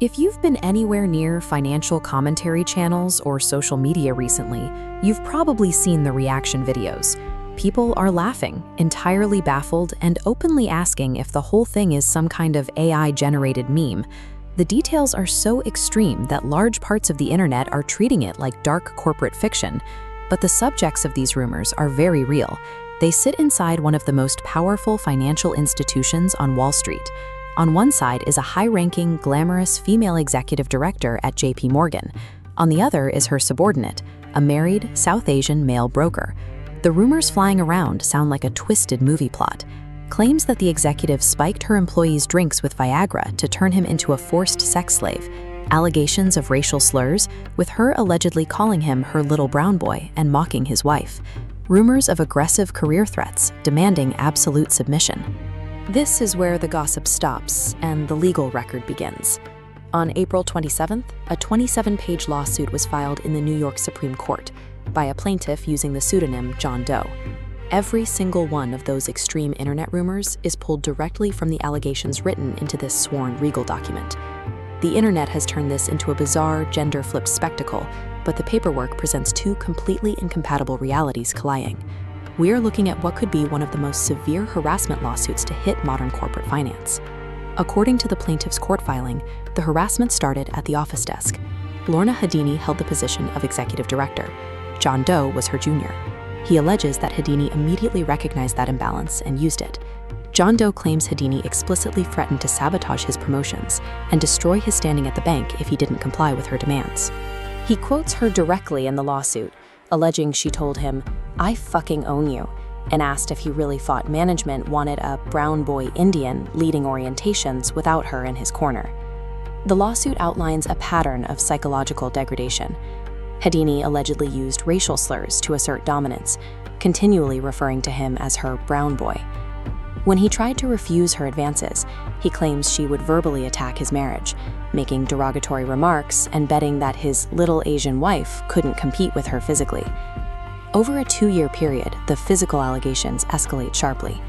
If you've been anywhere near financial commentary channels or social media recently, you've probably seen the reaction videos. People are laughing, entirely baffled, and openly asking if the whole thing is some kind of AI-generated meme. The details are so extreme that large parts of the internet are treating it like dark corporate fiction. But the subjects of these rumors are very real. They sit inside one of the most powerful financial institutions on Wall Street. On one side is a high-ranking, glamorous female executive director at JP Morgan. On the other is her subordinate, a married, South Asian male broker. The rumors flying around sound like a twisted movie plot. Claims that the executive spiked her employees' drinks with Viagra to turn him into a forced sex slave. Allegations of racial slurs, with her allegedly calling him her little brown boy and mocking his wife. Rumors of aggressive career threats, demanding absolute submission. This is where the gossip stops and the legal record begins. On April 27th, a 27-page lawsuit was filed in the New York Supreme Court by a plaintiff using the pseudonym John Doe. Every single one of those extreme internet rumors is pulled directly from the allegations written into this sworn legal document. The internet has turned this into a bizarre, gender-flipped spectacle, but the paperwork presents two completely incompatible realities colliding. We're looking at what could be one of the most severe harassment lawsuits to hit modern corporate finance. According to the plaintiff's court filing, the harassment started at the office desk. Lorna Hadini held the position of executive director. John Doe was her junior. He alleges that Hadini immediately recognized that imbalance and used it. John Doe claims Hadini explicitly threatened to sabotage his promotions and destroy his standing at the bank if he didn't comply with her demands. He quotes her directly in the lawsuit, alleging she told him, "I fucking own you," and asked if he really thought management wanted a brown boy Indian leading orientations without her in his corner. The lawsuit outlines a pattern of psychological degradation. Hadini allegedly used racial slurs to assert dominance, continually referring to him as her brown boy. When he tried to refuse her advances, he claims she would verbally attack his marriage, making derogatory remarks and betting that his little Asian wife couldn't compete with her physically. Over a 2-year period, the physical allegations escalate sharply.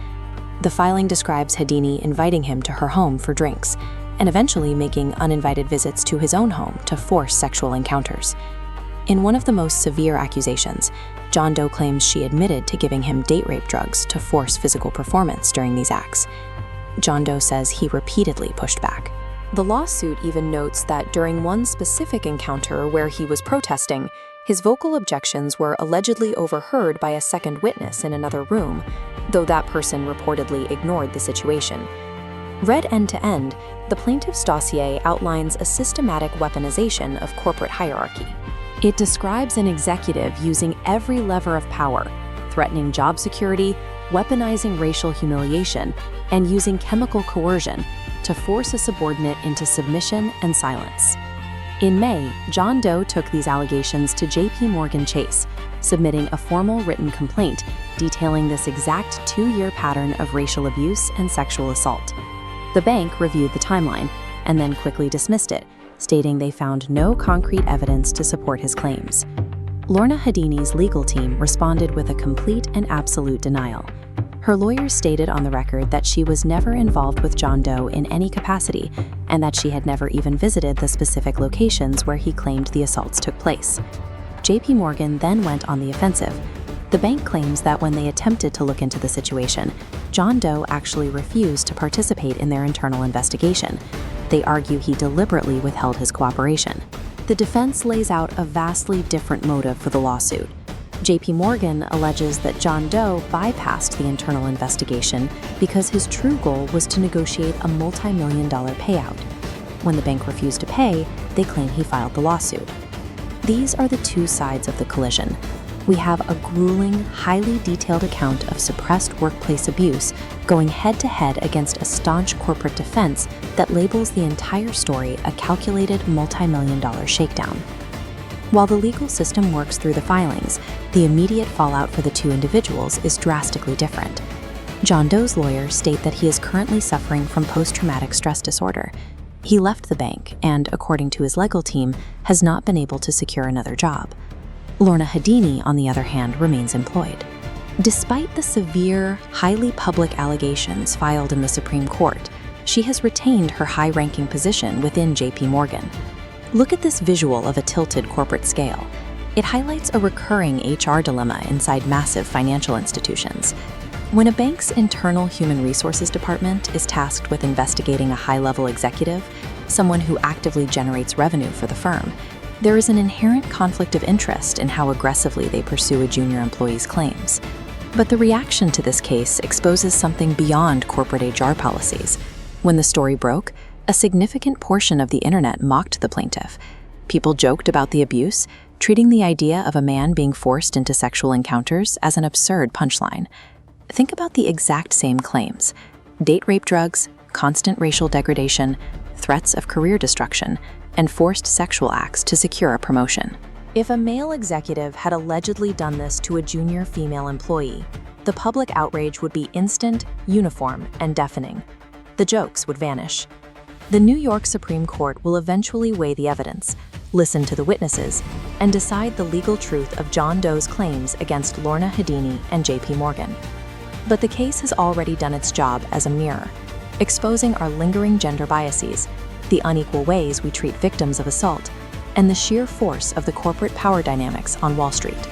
The filing describes Hadini inviting him to her home for drinks, and eventually making uninvited visits to his own home to force sexual encounters. In one of the most severe accusations, John Doe claims she admitted to giving him date rape drugs to force physical performance during these acts. John Doe says he repeatedly pushed back. The lawsuit even notes that during one specific encounter where he was protesting, his vocal objections were allegedly overheard by a second witness in another room, though that person reportedly ignored the situation. Read end to end, the plaintiff's dossier outlines a systematic weaponization of corporate hierarchy. It describes an executive using every lever of power, threatening job security, weaponizing racial humiliation, and using chemical coercion to force a subordinate into submission and silence. In May, John Doe took these allegations to JP Morgan Chase, submitting a formal written complaint detailing this exact 2-year pattern of racial abuse and sexual assault. The bank reviewed the timeline and then quickly dismissed it, stating they found no concrete evidence to support his claims. Lorna Hadini's legal team responded with a complete and absolute denial. Her lawyers stated on the record that she was never involved with John Doe in any capacity and that she had never even visited the specific locations where he claimed the assaults took place. JP Morgan then went on the offensive. The bank claims that when they attempted to look into the situation, John Doe actually refused to participate in their internal investigation. They argue he deliberately withheld his cooperation. The defense lays out a vastly different motive for the lawsuit. JP Morgan alleges that John Doe bypassed the internal investigation because his true goal was to negotiate a multi-million-dollar payout. When the bank refused to pay, they claim he filed the lawsuit. These are the two sides of the collision. We have a grueling, highly detailed account of suppressed workplace abuse going head-to-head against a staunch corporate defense that labels the entire story a calculated multi-million-dollar shakedown. While the legal system works through the filings, the immediate fallout for the two individuals is drastically different. John Doe's lawyers state that he is currently suffering from post-traumatic stress disorder. He left the bank and, according to his legal team, has not been able to secure another job. Lorna Hadini, on the other hand, remains employed. Despite the severe, highly public allegations filed in the Supreme Court, she has retained her high-ranking position within JP Morgan. Look at this visual of a tilted corporate scale. It highlights a recurring HR dilemma inside massive financial institutions. When a bank's internal human resources department is tasked with investigating a high-level executive, someone who actively generates revenue for the firm, there is an inherent conflict of interest in how aggressively they pursue a junior employee's claims. But the reaction to this case exposes something beyond corporate HR policies. When the story broke, a significant portion of the internet mocked the plaintiff. People joked about the abuse, treating the idea of a man being forced into sexual encounters as an absurd punchline. Think about the exact same claims: date rape drugs, constant racial degradation, threats of career destruction, and forced sexual acts to secure a promotion. If a male executive had allegedly done this to a junior female employee, the public outrage would be instant, uniform, and deafening. The jokes would vanish. The New York Supreme Court will eventually weigh the evidence, listen to the witnesses, and decide the legal truth of John Doe's claims against Lorna Houdini and JP Morgan. But the case has already done its job as a mirror, exposing our lingering gender biases, the unequal ways we treat victims of assault, and the sheer force of the corporate power dynamics on Wall Street.